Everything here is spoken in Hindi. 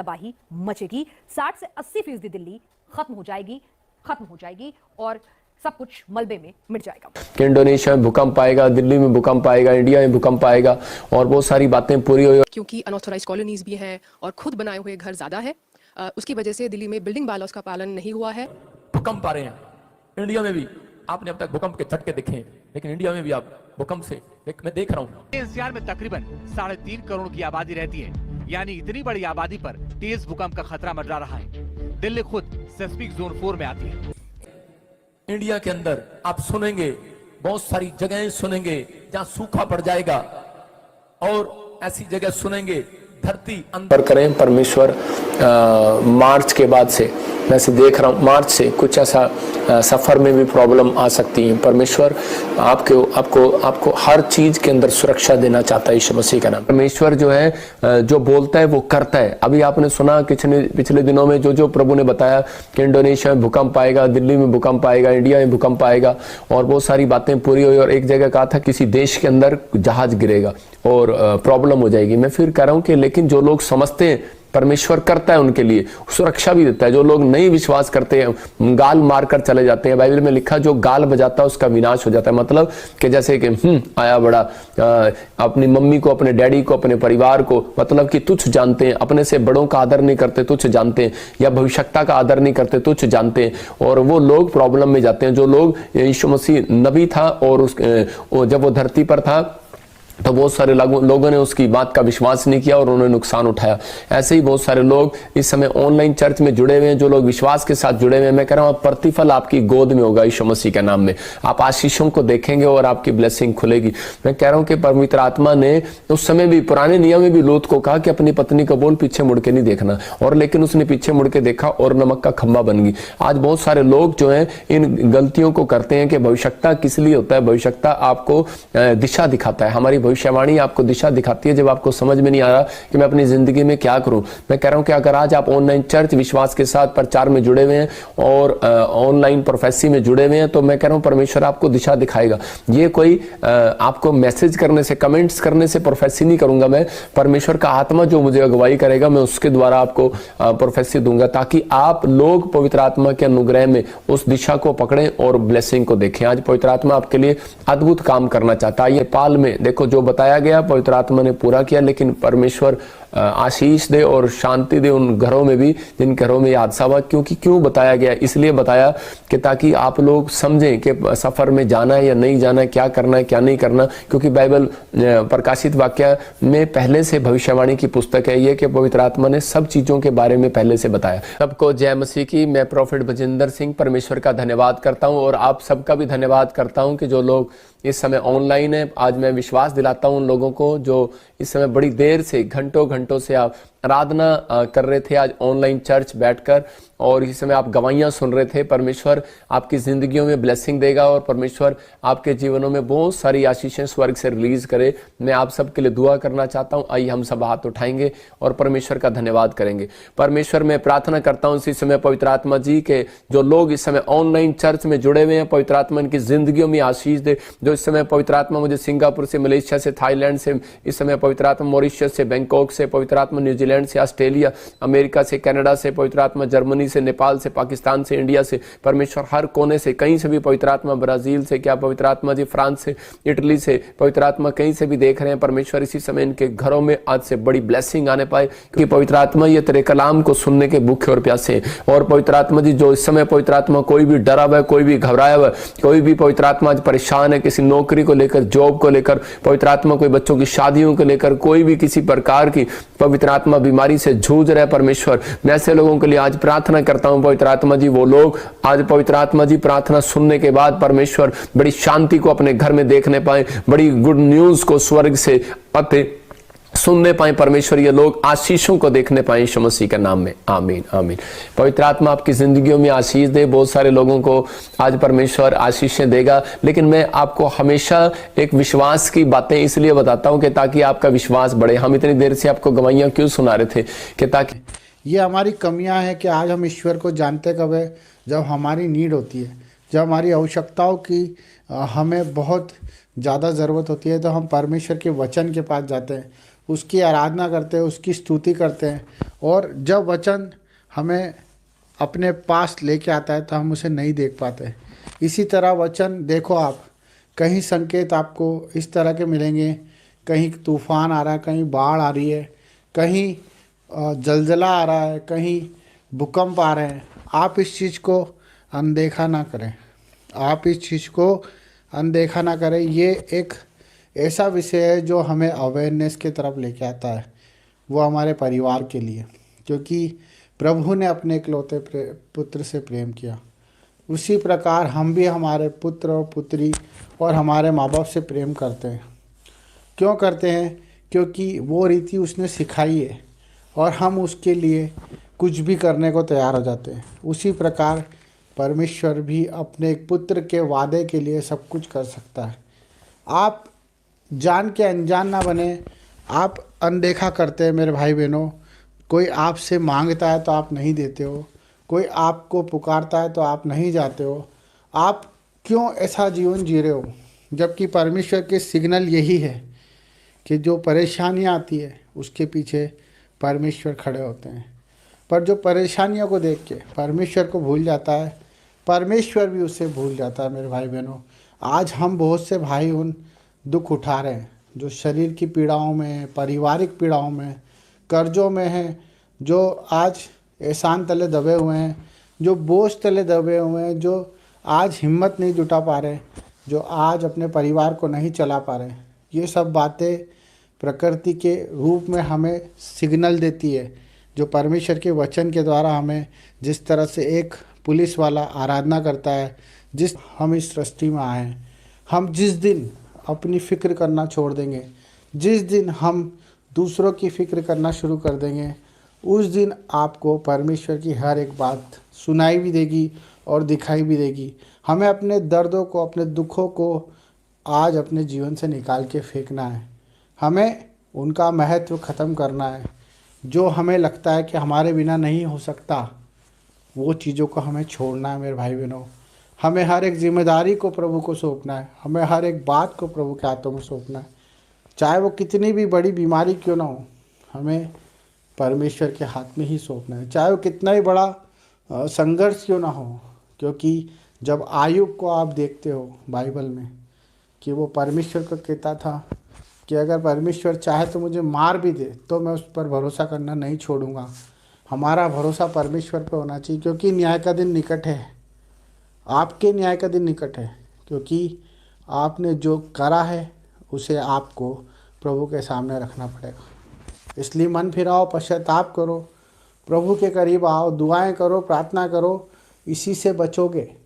तबाही मचेगी। 60 से 80% दिल्ली खत्म हो जाएगी और सब कुछ मलबे में मिट जाएगा। कि इंडोनेशिया में भूकंप आएगा, दिल्ली में भूकंप आएगा, इंडिया में भूकंप आएगा और बहुत सारी बातें पूरी हुई। क्योंकि अनऑथोराइज्ड कॉलोनीज भी हैं और खुद बनाए हुए घर ज्यादा है, उसकी वजह से दिल्ली में बिल्डिंग बायलॉज का पालन नहीं हुआ है। भूकंप आ रहे हैं इंडिया में भी। आपने अब तक भूकंप के झटके देखे हैं, लेकिन इंडिया में भी आप भूकंप से मैं देख रहा हूँ। एनसीआर में तकरीबन 3.5 करोड़ की आबादी रहती है, यानी इतनी बड़ी आबादी पर तेज भूकंप का खतरा मंडरा रहा है। दिल्ली खुद सेस्मिक जोन 4 में आती है। इंडिया के अंदर आप सुनेंगे, बहुत सारी जगहें सुनेंगे जहां सूखा पड़ जाएगा और ऐसी जगह सुनेंगे धरती पर करें। परमेश्वर मार्च के बाद से मैं से देख रहा हूँ, मार्च से कुछ ऐसा सफर में भी प्रॉब्लम आ सकती है। परमेश्वर आपको हर चीज के अंदर सुरक्षा देना चाहता है यीशु मसीह का नाम। परमेश्वर जो है जो बोलता है वो करता है। अभी आपने सुना पिछले दिनों में जो प्रभु ने बताया कि इंडोनेशिया में भूकंप आएगा, दिल्ली में भूकंप आएगा, इंडिया में भूकंप आएगा और बहुत सारी बातें पूरी हुई। और एक जगह कहा था किसी देश के अंदर जहाज गिरेगा और प्रॉब्लम हो जाएगी। मैं फिर कह रहा हूँ कि लेकिन जो लोग समझते हैं परमेश्वर करता है उनके लिए, सुरक्षा भी देता है। जो लोग नहीं विश्वास करते हैं गाल मारकर चले जाते हैं। बाइबल में लिखा जो गाल बजाता है उसका विनाश हो जाता है। मतलब कि जैसे कि आया बड़ा अपनी मम्मी को, अपने डैडी को, अपने परिवार को मतलब कि तुच्छ जानते हैं, अपने से बड़ों का आदर नहीं करते, तुच्छ जानते हैं, या भविष्यता का आदर नहीं करते, तुच्छ जानते हैं और वो लोग प्रॉब्लम में जाते हैं। जो लोग यीशु मसीह नबी था और जब वो धरती पर था तो बहुत सारे लोगों ने उसकी बात का विश्वास नहीं किया और उन्होंने नुकसान उठाया। ऐसे ही बहुत सारे लोग इस समय ऑनलाइन चर्च में जुड़े हुए हैं, जो लोग विश्वास के साथ जुड़े हुए हैं। मैं कह रहा हूं प्रतिफल आपकी गोद में होगा यीशु मसीह के नाम में। आप आशीषों को देखेंगे और आपकी ब्लेसिंग खुलेगी। मैं कह रहा हूं कि पवित्र आत्मा ने उस समय भी पुराने नियम में भी लूत को कहा कि अपनी पत्नी को बोल पीछे मुड़ के नहीं देखना, और लेकिन उसने पीछे मुड़ के देखा और नमक का खंबा बन गई। आज बहुत सारे लोग जो है इन गलतियों को करते हैं कि भविष्यता किस लिए होता है। भविष्यता आपको दिशा दिखाता है। हमारी भविष्यवाणी आपको दिशा दिखाती है जब आपको समझ में नहीं आ रहा कि मैं अपनी जिंदगी में क्या करूं। मैं कह रहा हूं कि अगर आज आप ऑनलाइन चर्च विश्वास के साथ प्रचार में जुड़े हुए हैं और ऑनलाइन प्रोफेसी में जुड़े हुए हैं तो मैं कह रहा हूं परमेश्वर आपको दिशा दिखाएगा। ये कोई आपको मैसेज करने से, कमेंट्स करने से प्रोफेसी नहीं करूंगा मैं। परमेश्वर का आत्मा जो मुझे अगुवाई करेगा मैं उसके द्वारा आपको प्रोफेसी दूंगा ताकि आप लोग पवित्र आत्मा के अनुग्रह में उस दिशा को पकड़ें और ब्लेसिंग को देखें। आज पवित्र आत्मा आपके लिए अद्भुत काम करना चाहता है। ये पाल में देखो जो बताया गया पवित्र आत्मा ने पूरा किया, लेकिन परमेश्वर आशीष दे और शांति दे उन घरों में भी जिन घरों में हादसा हुआ। क्यों बताया गया? इसलिए बताया कि ताकि आप लोग समझें कि सफर में जाना है या नहीं जाना है, क्या करना है क्या नहीं करना। क्योंकि बाइबल प्रकाशित वाक्य में पहले से भविष्यवाणी की पुस्तक है ये कि पवित्र आत्मा ने सब चीजों के बारे में पहले से बताया। सबको जय मसीह की। मैं प्रोफेट बजिंदर सिंह परमेश्वर का धन्यवाद करता हूं और आप सबका भी धन्यवाद करता हूं कि जो लोग इस समय ऑनलाइन है। आज मैं विश्वास दिलाता हूं उन लोगों को जो इस समय बड़ी देर से घंटों से आप आराधना कर रहे थे आज ऑनलाइन चर्च बैठकर, और इस समय आप गवाहियां सुन रहे थे। परमेश्वर आपकी जिंदगियों में ब्लेसिंग देगा और परमेश्वर आपके जीवनों में बहुत सारी आशीषें स्वर्ग से रिलीज करे। मैं आप सबके लिए दुआ करना चाहता हूं। आइए हम सब हाथ उठाएंगे और परमेश्वर का धन्यवाद करेंगे। परमेश्वर मैं प्रार्थना करता हूं इसी समय पवित्र आत्मा जी के जो लोग इस समय ऑनलाइन चर्च में जुड़े हुए हैं, पवित्र आत्मा इनकी जिंदगियों में आशीष दे। जो इस समय पवित्र आत्मा मुझे सिंगापुर से, मलेशिया से, थाईलैंड से, इस समय पवित्र आत्मा मॉरिशस से, बैंकॉक से, पवित्र आत्मा न्यूजीलैंड से, ऑस्ट्रेलिया, अमेरिका से, कनाडा से, पवित्र आत्मा जर्मनी से, नेपाल से, पाकिस्तान से, इंडिया से, परमेश्वर हर कोने से, कहीं से भी पवित्र आत्मा, ब्राजील से, क्या पवित्र आत्मा जी फ्रांस से, इटली से, पवित्र आत्मा कहीं से भी देख रहे हैं। परमेश्वर इसी समय इनके घरों में आज से बड़ी ब्लेसिंग आने पाए क्योंकि पवित्र आत्मा ये तेरे कलाम को सुनने के भूखे और प्यासे हैं। और पवित्र आत्मा जी जो इस समय पवित्र आत्मा कोई भी डरा हुआ है, कोई भी घबराया हुआ है, कोई भी पवित्र आत्मा आज परेशान है किसी नौकरी को लेकर, जॉब को लेकर, पवित्र आत्मा कोई बच्चों की शादियों को लेकर, कोई भी किसी प्रकार की पवित्र आत्मा बीमारी से जूझ रहा है, परमेश्वर मैं ऐसे लोगों के लिए आज प्रार्थना करता हूं पवित्र आत्मा जी। वो लोग आज पवित्र आत्मा जी प्रार्थना सुनने के बाद परमेश्वर बड़ी शांति को अपने घर में देखने पाए, बड़ी गुड न्यूज को स्वर्ग से आते सुनने पाए। परमेश्वर ये लोग आशीषों को देखने पाए यीशु मसीह के नाम में। आमीन आमीन। पवित्र आत्मा आपकी जिंदगियों में आशीष दे। बहुत सारे लोगों को आज परमेश्वर आशीषें देगा, लेकिन मैं आपको हमेशा एक विश्वास की बातें इसलिए बताता हूं कि ताकि आपका विश्वास बढ़े। हम इतनी देर से आपको गवाहियां क्यों सुना रहे थे कि ताकि ये हमारी कमियां हैं कि आज हम ईश्वर को जानते कब है जब हमारी नीड होती है, जब हमारी आवश्यकताओं की हमें बहुत ज़्यादा ज़रूरत होती है तो हम परमेश्वर के वचन के पास जाते हैं। उसकी आराधना करते हैं, उसकी स्तुति करते हैं। और जब वचन हमें अपने पास लेके आता है तो हम उसे नहीं देख पाते। इसी तरह वचन देखो आप, कहीं संकेत आपको इस तरह के मिलेंगे, कहीं तूफान आ रहा है, कहीं बाढ़ आ रही है, कहीं जलजला आ रहा है, कहीं भूकंप आ रहे हैं। आप इस चीज़ को अनदेखा ना करें, आप इस चीज़ को अनदेखा ना करें। ये एक ऐसा विषय है जो हमें अवेयरनेस की तरफ लेके आता है, वो हमारे परिवार के लिए, क्योंकि प्रभु ने अपने इकलौते पुत्र से प्रेम किया। उसी प्रकार हम भी हमारे पुत्र और पुत्री और हमारे माँ बाप से प्रेम करते हैं। क्यों करते हैं? क्योंकि वो रीति उसने सिखाई है और हम उसके लिए कुछ भी करने को तैयार हो जाते हैं। उसी प्रकार परमेश्वर भी अपने एक पुत्र के वादे के लिए सब कुछ कर सकता है। आप जान के अनजान ना बने, आप अनदेखा करते हैं मेरे भाई बहनों। कोई आपसे मांगता है तो आप नहीं देते हो, कोई आपको पुकारता है तो आप नहीं जाते हो। आप क्यों ऐसा जीवन जी रहे हो? जबकि परमेश्वर के सिग्नल यही है कि जो परेशानियाँ आती है उसके पीछे परमेश्वर खड़े होते हैं। पर जो परेशानियों को देख के परमेश्वर को भूल जाता है, परमेश्वर भी उससे भूल जाता है। मेरे भाई बहनों, आज हम बहुत से भाई उन दुख उठा रहे हैं जो शरीर की पीड़ाओं में, पारिवारिक पीड़ाओं में, कर्जों में हैं, जो आज एहसान तले दबे हुए हैं, जो बोझ तले दबे हुए हैं, जो आज हिम्मत नहीं जुटा पा रहे, जो आज अपने परिवार को नहीं चला पा रहे। ये सब बातें प्रकृति के रूप में हमें सिग्नल देती है, जो परमेश्वर के वचन के द्वारा हमें, जिस तरह से एक पुलिस वाला आराधना करता है, जिस हम इस सृष्टि में आए हैं, हम जिस दिन अपनी फ़िक्र करना छोड़ देंगे, जिस दिन हम दूसरों की फ़िक्र करना शुरू कर देंगे, उस दिन आपको परमेश्वर की हर एक बात सुनाई भी देगी और दिखाई भी देगी। हमें अपने दर्दों को, अपने दुखों को आज अपने जीवन से निकाल के फेंकना है। हमें उनका महत्व ख़त्म करना है। जो हमें लगता है कि हमारे बिना नहीं हो सकता, वो चीज़ों को हमें छोड़ना है। मेरे भाई बहनों, हमें हर एक जिम्मेदारी को प्रभु को सौंपना है, हमें हर एक बात को प्रभु के हाथों में सौंपना है। चाहे वो कितनी भी बड़ी बीमारी क्यों ना हो, हमें परमेश्वर के हाथ में ही सौंपना है। चाहे वो कितना ही बड़ा संघर्ष क्यों ना हो, क्योंकि जब आयुब को आप देखते हो बाइबल में कि वो परमेश्वर को कहता था कि अगर परमेश्वर चाहे तो मुझे मार भी दे तो मैं उस पर भरोसा करना नहीं छोड़ूंगा। हमारा भरोसा परमेश्वर पर होना चाहिए, क्योंकि न्याय का दिन निकट है। आपके न्याय का दिन निकट है, क्योंकि आपने जो करा है उसे आपको प्रभु के सामने रखना पड़ेगा। इसलिए मन फिराओ, पश्चाताप करो, प्रभु के करीब आओ, दुआएं करो, प्रार्थना करो। इसी से बचोगे,